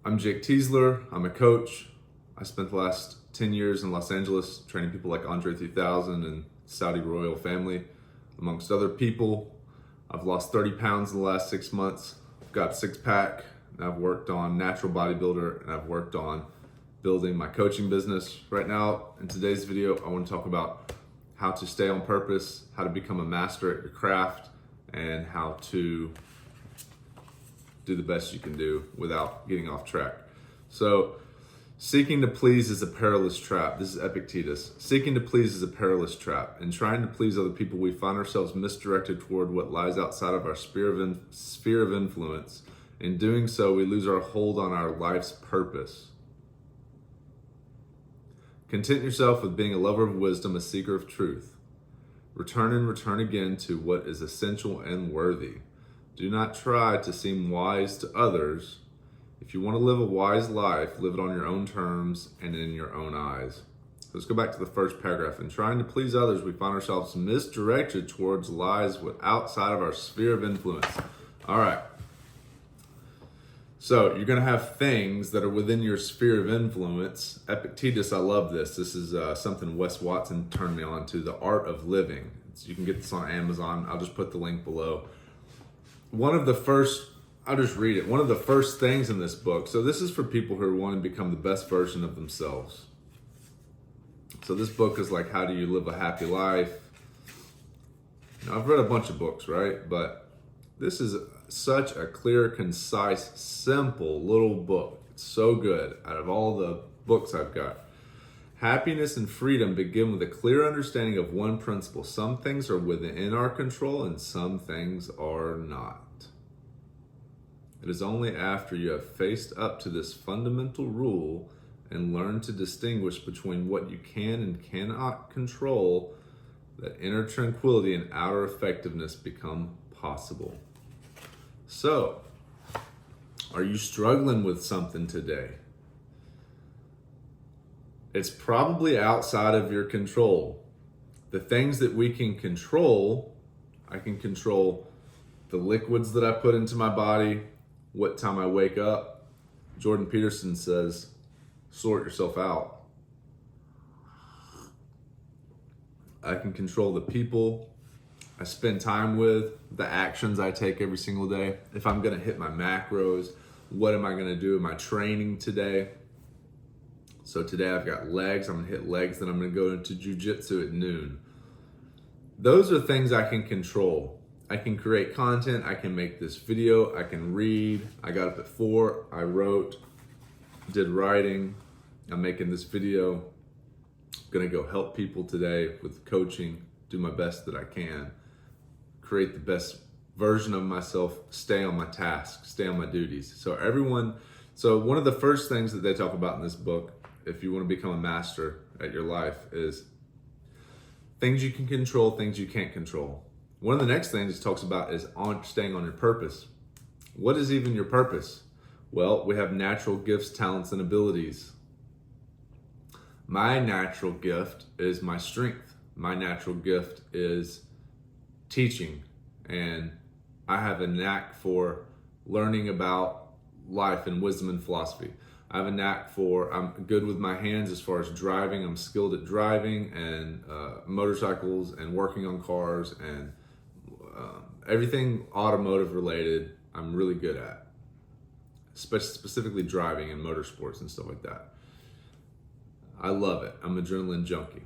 I'm Jake Teasler. I'm a coach. I spent the last 10 years in Los Angeles training people like Andre 3000 and Saudi royal family, amongst other people. I've lost 30 pounds in the last 6 months. I've got a six-pack, and I've worked on natural bodybuilder, and I've worked on building my coaching business. Right now, in today's video, I want to talk about how to stay on purpose, how to become a master at your craft, and how to do the best you can do without getting off track. So, seeking to please is a perilous trap. This is Epictetus. Seeking to please is a perilous trap. In trying to please other people, we find ourselves misdirected toward what lies outside of our sphere of influence. In doing so, we lose our hold on our life's purpose. Content yourself with being a lover of wisdom, a seeker of truth. Return and return again to what is essential and worthy. Do not try to seem wise to others. If you want to live a wise life, live it on your own terms and in your own eyes. Let's go back to the first paragraph. In trying to please others, we find ourselves misdirected towards lies outside of our sphere of influence. All right. So you're going to have things that are within your sphere of influence. Epictetus, I love this. This is something Wes Watson turned me on to, The Art of Living. You can get this on Amazon. I'll just put the link below. I'll just read it. One of the first things in this book, so this is for people who want to become the best version of themselves. So this book is like, how do you live a happy life? Now, I've read a bunch of books, right? But this is such a clear, concise, simple little book. It's so good out of all the books I've got. Happiness and freedom begin with a clear understanding of one principle. Some things are within our control and some things are not. It is only after you have faced up to this fundamental rule and learned to distinguish between what you can and cannot control that inner tranquility and outer effectiveness become possible. So, are you struggling with something today? It's probably outside of your control. The things that we can control, I can control the liquids that I put into my body, what time I wake up. Jordan Peterson says, sort yourself out. I can control the people I spend time with, the actions I take every single day. If I'm gonna hit my macros, what am I gonna do in my training today? So today I've got legs, I'm gonna hit legs, then I'm gonna go into jujitsu at noon. Those are things I can control. I can create content, I can make this video, I can read. I got up at 4, I wrote, did writing, I'm making this video. I'm gonna go help people today with coaching, do my best that I can, create the best version of myself, stay on my tasks, stay on my duties. So one of the first things that they talk about in this book, if you want to become a master at your life, is things you can control, things you can't control. One of the next things it talks about is staying on your purpose. What is even your purpose? Well, we have natural gifts, talents, and abilities. My natural gift is my strength. My natural gift is teaching, and I have a knack for learning about life and wisdom and philosophy. I have a knack I'm good with my hands as far as driving. I'm skilled at driving and motorcycles and working on cars and everything automotive related, I'm really good at, specifically driving and motorsports and stuff like that. I love it. I'm an adrenaline junkie.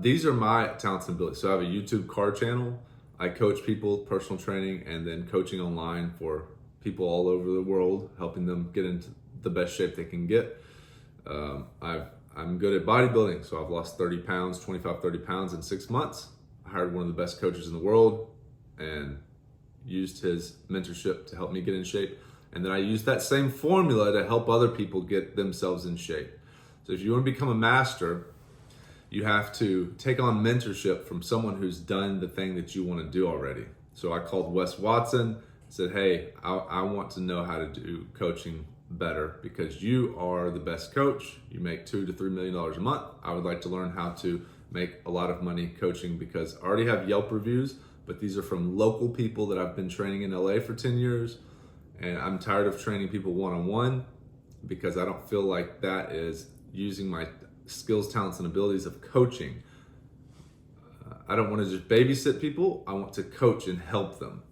These are my talents and abilities. So I have a YouTube car channel. I coach people, personal training, and then coaching online for people all over the world, helping them get into the best shape they can get. I'm good at bodybuilding, so I've lost 30 pounds, 30 pounds in 6 months. I hired one of the best coaches in the world and used his mentorship to help me get in shape. And then I used that same formula to help other people get themselves in shape. So if you want to become a master, you have to take on mentorship from someone who's done the thing that you want to do already. So I called Wes Watson, said, hey, I want to know how to do coaching better because you are the best coach. You make $2 to $3 million a month. I would like to learn how to make a lot of money coaching because I already have Yelp reviews, but these are from local people that I've been training in LA for 10 years. And I'm tired of training people one-on-one because I don't feel like that is using my skills, talents, and abilities of coaching. I don't want to just babysit people. I want to coach and help them,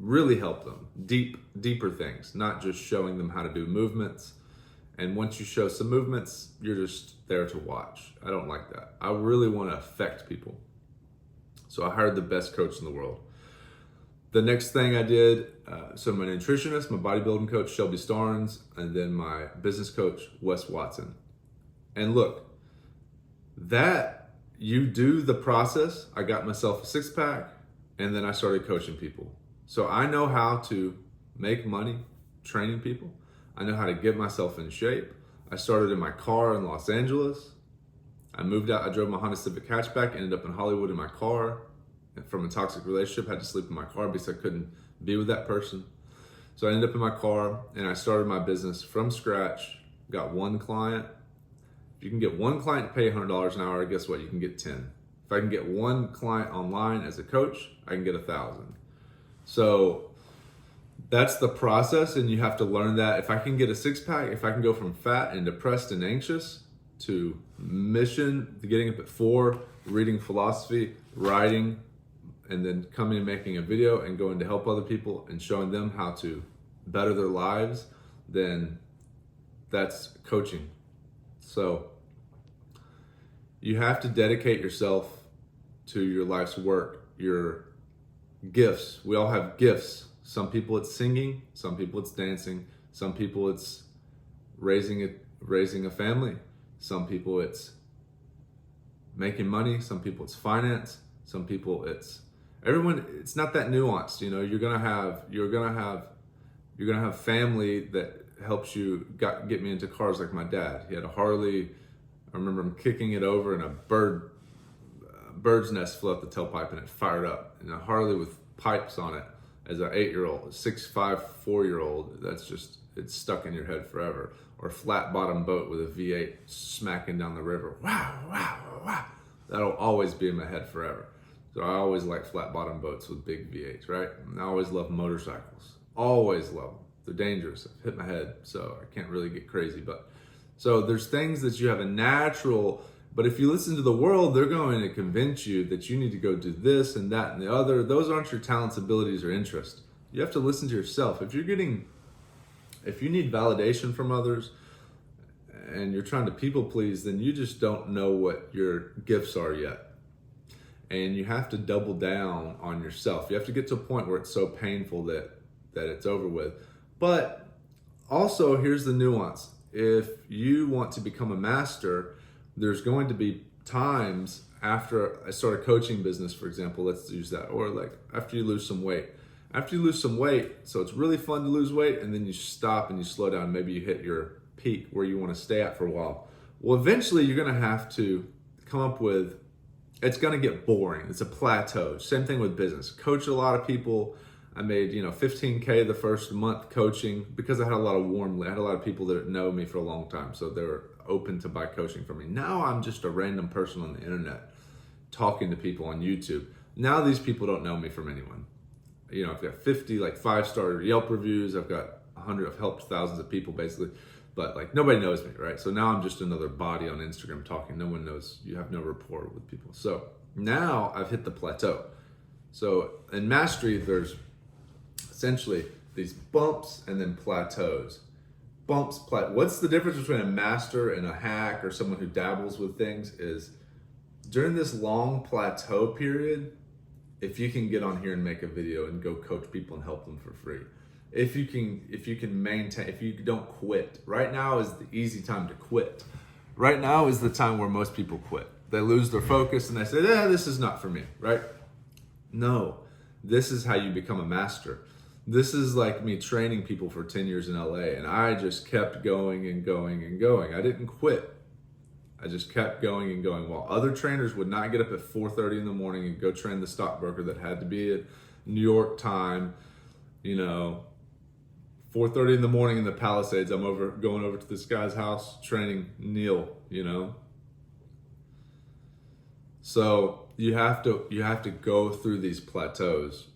really help them, deeper things, not just showing them how to do movements. And once you show some movements, you're just there to watch. I don't like that. I really want to affect people. So I hired the best coach in the world. The next thing I did, so my nutritionist, my bodybuilding coach, Shelby Starnes, and then my business coach, Wes Watson. And look, that you do the process. I got myself a 6-pack, and then I started coaching people. So I know how to make money training people. I know how to get myself in shape. I started in my car in Los Angeles. I moved out, I drove my Honda Civic hatchback, ended up in Hollywood in my car. From a toxic relationship, had to sleep in my car because I couldn't be with that person. So I ended up in my car and I started my business from scratch. Got one client. If you can get one client to pay $100 an hour, guess what? You can get 10. If I can get one client online as a coach, I can get 1,000. So that's the process, and you have to learn that. If I can get a 6-pack, if I can go from fat and depressed and anxious to mission, to getting up at 4, reading philosophy, writing, and then coming and making a video and going to help other people and showing them how to better their lives, then that's coaching. So you have to dedicate yourself to your life's work, your gifts. We all have gifts. Some people it's singing, some people it's dancing, some people it's raising a family, some people it's making money, some people it's finance, some people it's everyone. It's not that nuanced, you know. You're gonna have family that helps you get me into cars. Like my dad, he had a Harley. I remember him kicking it over and a bird's nest flew up the tailpipe and it fired up. And a Harley with pipes on it as an 8-year-old, 6'5", 4-year-old. That's just, it's stuck in your head forever. Or a flat bottom boat with a V8 smacking down the river. Wow, wow, wow. That'll always be in my head forever. So I always like flat bottom boats with big V8s, right? And I always love motorcycles. Always love them. They're dangerous. I've hit my head, so I can't really get crazy. But so there's things that you have a natural, but if you listen to the world, they're going to convince you that you need to go do this and that and the other. Those aren't your talents, abilities, or interests. You have to listen to yourself. If you need validation from others and you're trying to people please, then you just don't know what your gifts are yet. And you have to double down on yourself. You have to get to a point where it's so painful that it's over with. But also, here's the nuance. If you want to become a master, there's going to be times after I start a coaching business, for example, let's use that, or like after you lose some weight. After you lose some weight, so it's really fun to lose weight, and then you stop and you slow down. Maybe you hit your peak where you want to stay at for a while. Well, eventually you're going to have to come up with, it's going to get boring. It's a plateau. Same thing with business. Coach a lot of people. I made, $15K the first month coaching because I had a lot of people that know me for a long time. So they were open to buy coaching from me. Now I'm just a random person on the internet talking to people on YouTube. Now these people don't know me from anyone. I've got 50 5-star Yelp reviews. I've got 100. I've helped thousands of people basically, but nobody knows me, right? So now I'm just another body on Instagram talking. No one knows. You have no rapport with people. So now I've hit the plateau. So in mastery, there's essentially these bumps and then plateaus. What's the difference between a master and a hack or someone who dabbles with things is during this long plateau period, if you can get on here and make a video and go coach people and help them for free. If you can maintain, if you don't quit. Right now is the easy time to quit. Right now is the time where most people quit. They lose their focus and they say, this is not for me, right? No, this is how you become a master. This is like me training people for 10 years in LA, and I just kept going and going and going. I didn't quit. I just kept going and going. While other trainers would not get up at 4:30 in the morning and go train the stockbroker that had to be at New York time, 4:30 in the morning in the Palisades, I'm going over to this guy's house training Neil, So you have to go through these plateaus,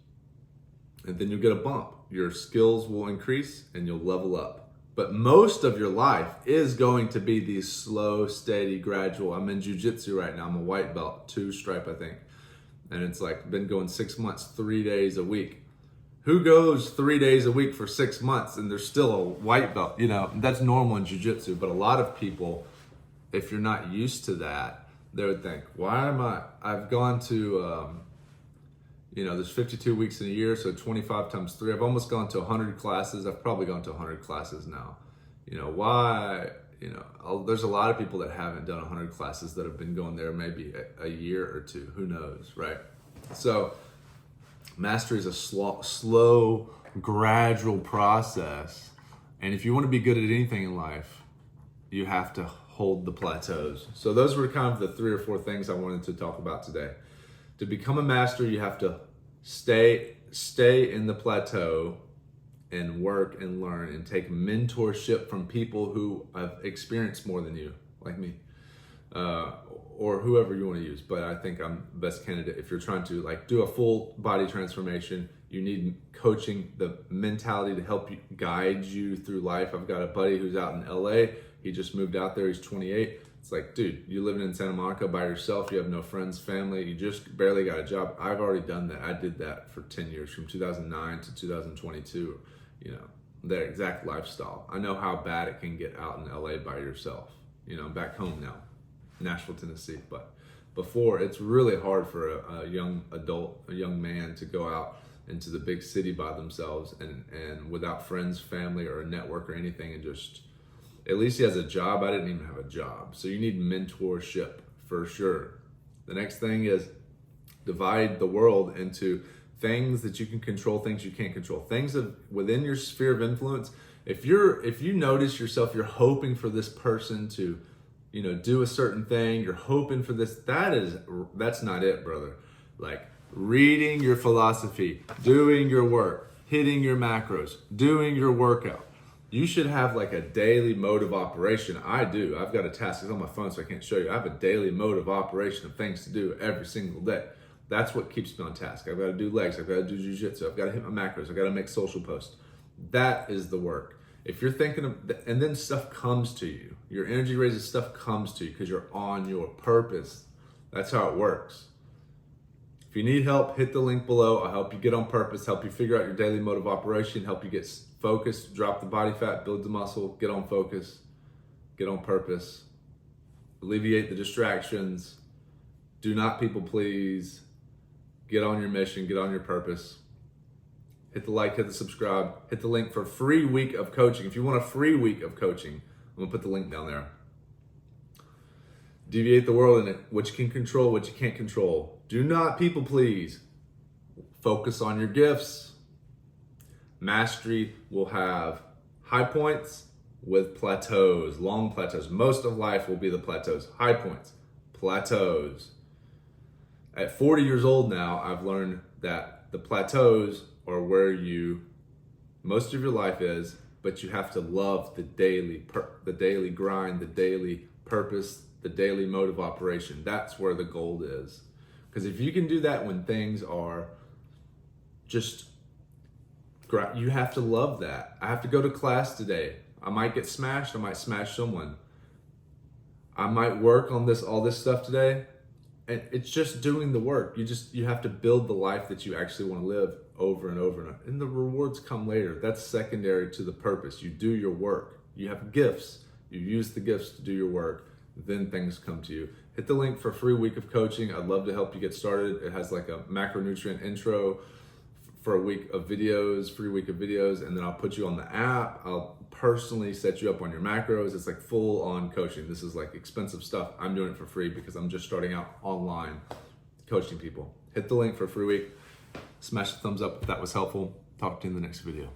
and then you'll get a bump. your skills will increase and you'll level up. But most of your life is going to be these slow, steady, gradual. I'm in jiu-jitsu right now. I'm a white belt, 2 stripe, I think. And it's like been going 6 months, 3 days a week. Who goes 3 days a week for 6 months and they're still a white belt? You know, that's normal in jiu-jitsu. But a lot of people, if you're not used to that, they would think, why am I've gone to, there's 52 weeks in a year, so 25 times 3. I've almost gone to 100 classes. I've probably gone to 100 classes now. Why? There's a lot of people that haven't done 100 classes that have been going there maybe a year or 2. Who knows, right? So mastery is a slow, gradual process. And if you want to be good at anything in life, you have to hold the plateaus. So those were kind of the 3 or 4 things I wanted to talk about today. To become a master, you have to stay in the plateau and work and learn and take mentorship from people who have experienced more than you, like me, or whoever you want to use. But I think I'm the best candidate. If you're trying to do a full body transformation, you need coaching, the mentality to help you, guide you through life. I've got a buddy who's out in LA. He just moved out there. He's 28. It's like, dude, you living in Santa Monica by yourself. You have no friends, family. You just barely got a job. I've already done that. I did that for 10 years, from 2009 to 2022. That exact lifestyle. I know how bad it can get out in LA by yourself. I'm back home now, Nashville, Tennessee. But before, it's really hard for a young adult, a young man to go out into the big city by themselves and without friends, family, or a network or anything, and just, at least he has a job. I didn't even have a job. So you need mentorship for sure. The next thing is divide the world into things that you can control, things you can't control, things within your sphere of influence. If you notice yourself, you're hoping for this person to, do a certain thing, you're hoping for this, that's not it, brother. Like reading your philosophy, doing your work, hitting your macros, doing your workout. You should have like a daily mode of operation. I do. I've got a task. It's on my phone, so I can't show you. I have a daily mode of operation of things to do every single day. That's what keeps me on task. I've got to do legs. I've got to do jiu-jitsu. I've got to hit my macros. I've got to make social posts. That is the work. If you're thinking of, and then stuff comes to you. Your energy raises, stuff comes to you because you're on your purpose. That's how it works. If you need help, hit the link below. I'll help you get on purpose, help you figure out your daily mode of operation, help you get focused, drop the body fat, build the muscle, get on focus, get on purpose, alleviate the distractions, do not people please, get on your mission, get on your purpose. Hit the like, hit the subscribe, hit the link for a free week of coaching. If you want a free week of coaching, I'm gonna put the link down there. Deviate the world in it, what you can control, what you can't control. Do not people please. Focus on your gifts. Mastery will have high points with plateaus, long plateaus. Most of life will be the plateaus. High points, plateaus. At 40 years old now, I've learned that the plateaus are where most of your life is, but you have to love the daily grind, the daily purpose, the daily mode of operation. That's where the gold is. Because if you can do that when things are just, you have to love that. I have to go to class today. I might get smashed. I might smash someone. I might work on all this stuff today. And it's just doing the work. You have to build the life that you actually want to live over and over and over. And the rewards come later. That's secondary to the purpose. You do your work. You have gifts. You use the gifts to do your work. Then things come to you. Hit the link for a free week of coaching. I'd love to help you get started. It has like a macronutrient intro for a week of videos, free week of videos, and then I'll put you on the app. I'll personally set you up on your macros. It's like full on coaching. This is like expensive stuff. I'm doing it for free because I'm just starting out online coaching people. Hit the link for a free week. Smash the thumbs up if that was helpful. Talk to you in the next video.